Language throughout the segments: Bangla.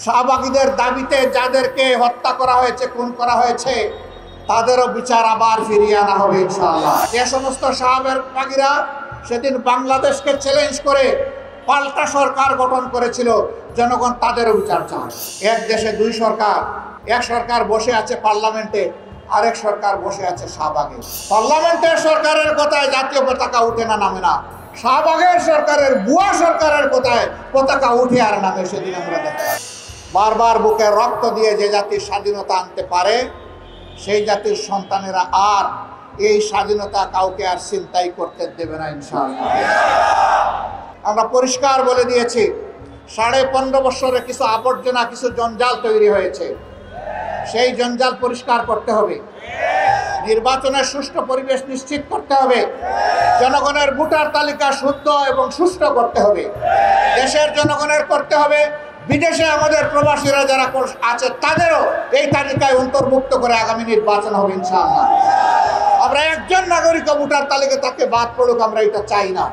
শাহবাগীদের দাবিতে যাদেরকে হত্যা করা হয়েছে, খুন করা হয়েছে, তাদেরও বিচার আবার ফিরিয়ে আনা হবে ইনশাআল্লাহ। যে সমস্ত শাহবাগীরা সেদিন বাংলাদেশকে চ্যালেঞ্জ করে পাল্টা সরকার গঠন করেছিল, জনগণ তাদেরও বিচার চায়। এক দেশে দুই সরকার, এক সরকার বসে আছে পার্লামেন্টে, আরেক সরকার বসে আছে শাহবাগে। পার্লামেন্টের সরকারের কথায় জাতীয় পতাকা উঠে না, নামে না। শাহবাগের সরকারের, বুয়া সরকারের কথায় পতাকা উঠে আর নামে। সেদিন আমরা দেখলাম বারবার বুকে রক্ত দিয়ে যে জাতির স্বাধীনতা আনতে পারে, সেই জাতির সন্তানেরা আর এই স্বাধীনতা কাউকে আর ছিনতাই করতে দেবে না ইনশাআল্লাহ। আমরা পরিষ্কার বলে দিয়েছি, 15.5 বছরে কিছু আবর্জনা, কিছু জঞ্জাল তৈরি হয়েছে, সেই জঞ্জাল পরিষ্কার করতে হবে। নির্বাচনের সুষ্ঠু পরিবেশ নিশ্চিত করতে হবে। জনগণের ভোটার তালিকা শুদ্ধ এবং সুষ্ঠু করতে হবে। দেশের জনগণের করতে হবে। বিদেশে আমাদের প্রবাসীরা যারা আছে তাদেরও এই তালিকায় অন্তর্ভুক্ত করে আগামী নির্বাচন হবে ইনশাআল্লাহ। আমরা একজন নাগরিক ভোটার তালিকা তাকে বাদ পড়ুক, আমরা এটা চাই না।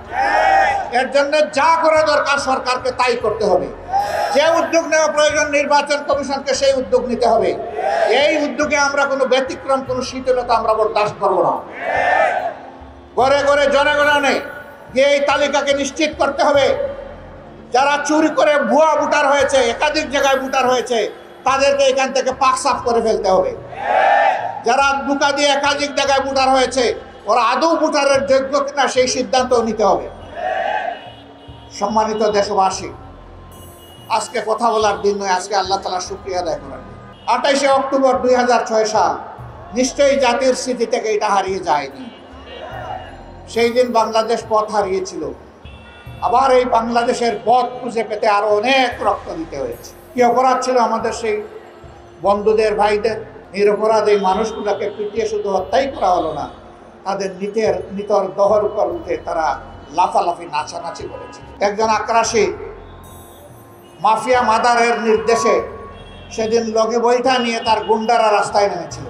এর জন্য যা করা দরকার সরকারকে তাই করতে হবে। যে উদ্যোগ নেওয়া প্রয়োজন নির্বাচন কমিশনকে সেই উদ্যোগ নিতে হবে। এই উদ্যোগে আমরা কোনো ব্যতিক্রম, কোনো শিথিলতা আমরা বরদাস্ত করব না। ঘরে ঘরে জনগণে গিয়ে এই তালিকাকে নিশ্চিত করতে হবে। যারা চুরি করে ভুয়া ভোটার হয়েছে, একাধিক জায়গায় ভোটার হয়েছে, তাদেরকে এখান থেকে পাক সাফ করে ফেলতে হবে। যারা ধোঁকা দিয়ে একাধিক জায়গায় ভোটার হয়েছে, ওরা আদৌ ভোটারের যোগ্য কিনা সেই সিদ্ধান্ত নিতে হবে। সম্মানিত দেশবাসী, আজকে কথা বলার দিন নয়, আজকে আল্লাহ তাআলার শুকরিয়া আদায় করার দিন। 28 অক্টোবর 2006 সাল, নিশ্চয়ই জাতির স্মৃতি থেকে এটা হারিয়ে যায়নি। সেই দিন বাংলাদেশ পথ হারিয়েছিল। আবার এই বাংলাদেশের পথ খুঁজে পেতে আরো অনেক রক্ত দিতে হয়েছে। কি অপরাধ ছিল আমাদের সেই বন্ধুদের, ভাইদের? নিরপরাধ এই মানুষগুলোকে পিটিয়ে শুধু হত্যাই করা হলো না, তাদের নিতর দহর উপর উঠে তারা লাফালাফি, নাচানাচি করেছে। একজন আক্রাসী মাফিয়া মাদারের নির্দেশে সেদিন লগে বইটা নিয়ে তার গুন্ডারা রাস্তায় নেমেছিল।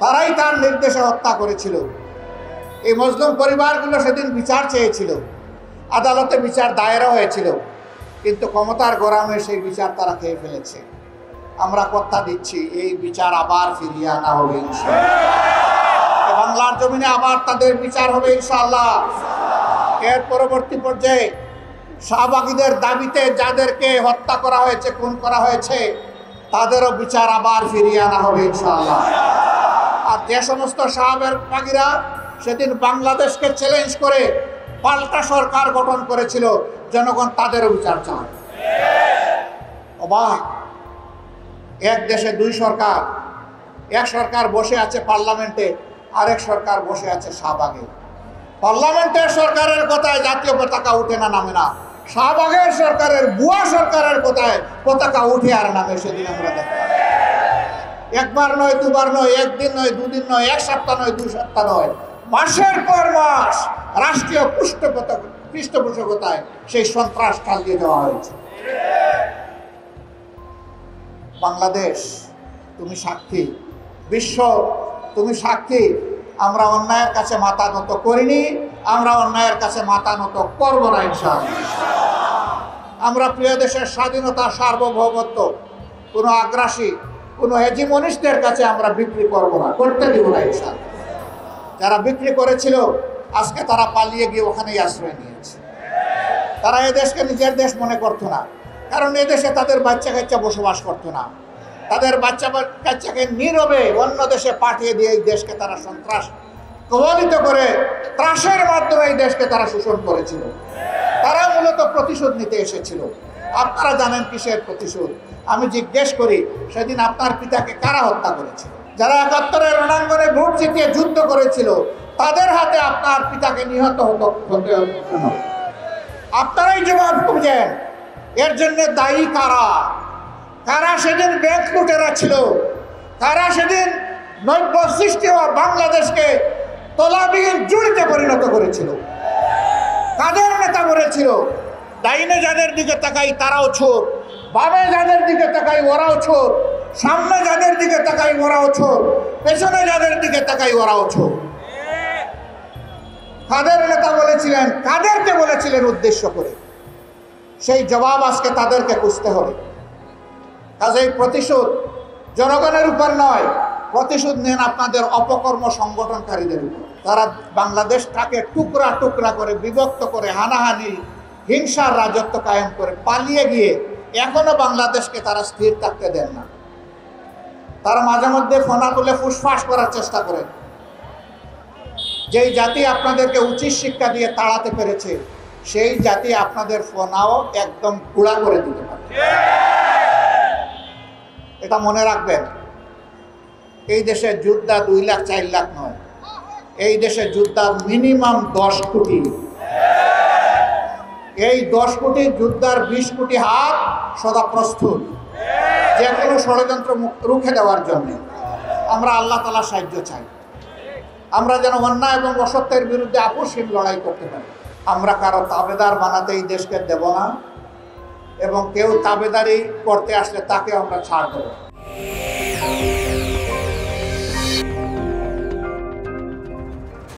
তারাই তার নির্দেশে হত্যা করেছিল। এই মজলুম পরিবারগুলো সেদিন বিচার চেয়েছিল, আদালতে বিচার দায়েরও হয়েছিল, কিন্তু ক্ষমতার গরমে সেই বিচার তারা খেয়ে ফেলেছে। আমরা কথা দিচ্ছি, এই বিচার আবার ফিরিয়ে আনা হবে ইনশাআল্লাহ। বাংলার জমিনে আবার তাদের বিচার হবে ইনশাআল্লাহ। এর পরবর্তী পর্যায়ে শাহবাগীদের দাবিতে যাদেরকে হত্যা করা হয়েছে, খুন করা হয়েছে, তাদেরও বিচার আবার ফিরিয়ে আনা হবে ইনশাআল্লাহ। আর যে সমস্ত শাহবাগীরা সেদিন বাংলাদেশকে চ্যালেঞ্জ করে পাল্টা সরকার গঠন করেছিল, জনগণ তাদেরও বিচার চায়। অবাক, এক দেশে দুই সরকার, এক সরকার বসে আছে পার্লামেন্টে, আরেক সরকার বসে আছে শাহবাগে। পার্লামেন্টের সরকারের কথায় জাতীয় পতাকা উঠে না, নামে না। শাহবাগের সরকারের, বুয়া সরকারের কথায় পতাকা উঠে আর নামে। সেদিন আমরা দেখলাম একবার নয়, দুবার নয়, একদিন নয়, দুদিন নয়, এক সপ্তাহ নয়, 2 সপ্তাহ নয়, মাসের পর মাস রাষ্ট্রীয় পৃষ্ঠপোষকতায় সেই সন্ত্রাস চালিয়ে দেওয়া হয়েছে। বাংলাদেশ, তুমি সাক্ষী, বিশ্ব তুমি সাক্ষী। আমরা অন্যায়ের কাছে মাথা নত করিনি, আমরা অন্যায়ের কাছে মাথা নত করবো না ইনশাআল্লাহ। আমরা প্রিয় দেশের স্বাধীনতা, সার্বভৌমত্ব কোনো আগ্রাসী, কোনো হেজিমনিস্টদের কাছে আমরা বিক্রি করবো না, করতে দিব না ইনশাআল্লাহ। যারা বিক্রি করেছিল আজকে তারা পালিয়ে গিয়ে ওখানেই আশ্রয় নিয়েছে। তারা এদেশকে নিজের দেশ মনে করতো না, কারণ এদেশে তাদের বাচ্চা কাচ্চা বসবাস করতো না। তাদের বাচ্চা কাচ্চাকে নীরবে অন্য দেশে পাঠিয়ে দিয়ে এই দেশকে তারা সন্ত্রাস কবলিত করে ত্রাসের মাধ্যমে এই দেশকে তারা শোষণ করেছিল। তারা মূলত প্রতিশোধ নিতে এসেছিল। আপনারা জানেন কিসের প্রতিশোধ? আমি জিজ্ঞেস করি, সেদিন আপনার পিতাকে কারা হত্যা করেছিল? যারা 71-এর রণাঙ্গনে ভোট জিতিয়ে যুদ্ধ করেছিল, তাদের হাতে আপনার পিতাকে নিহত হতে হলো। আপনারাই জবাব খুঁজেন, এর জন্য দায়ী কারা? কারা সেদিন ব্যাংক লুটেরা ছিল? কারা সেদিন নব্য সৃষ্টি হওয়া বাংলাদেশকে তলাবিহীন জুড়িতে পরিণত করেছিল? কাদের নেতা বলেছিল ডাইনে যাদের দিকে তাকাই তারাও চোর, বামে যাদের দিকে তাকাই ওরাও চোর, সামনে যাদের দিকে তাকাই ওরাও চোর, পেছনে যাদের দিকে তাকাই ওরাও চোর? কাদের নেতা বলেছিলেন? কাদেরকে বলেছিলেন উদ্দেশ্য করে? সেই জবাব আজকে তাদেরকে খুঁজতে হবে। কাজেই প্রতিশোধ জনগণের উপর নয়, প্রতিশোধ নেন আপনাদের অপকর্ম সংগঠনকারীদের উপর। তারা বাংলাদেশটাকে টুকরা টুকরা করে বিভক্ত করে হানাহানি হিংসার রাজত্ব কায়েম করে পালিয়ে গিয়ে এখনো বাংলাদেশকে তারা স্থির থাকতে দেন না। তারা মাঝে মধ্যে ফোনা তুলে ফুসফাস করার চেষ্টা করেন। যেই জাতি আপনাদেরকে উচিত শিক্ষা দিয়ে তাড়াতে পেরেছে, সেই জাতি আপনাদের ফোনাও একদম গুঁড়া করে দিতে পারে। এটা মনে রাখবেন। এই দেশে যোদ্ধা 2 লাখ 4 লাখ নয়, এই দেশে যোদ্ধা মিনিমাম 10 কোটি। এই 10 কোটি যোদ্ধার 20 কোটি হাত সদা প্রস্তুত যে কোনো ষড়যন্ত্র রুখে দেওয়ার জন্য। আমরা আল্লাহ তাআলার সাহায্য চাই। আমরা যেন অন্যায় এবং অসত্যের বিরুদ্ধে আপোষহীন লড়াই করতে পারি। আমরা কারো তাবেদার বানাতে এই দেশকে দেব না, এবং কেউ তাবেদারি করতে আসলে তাকে আমরা ছাড় দেব।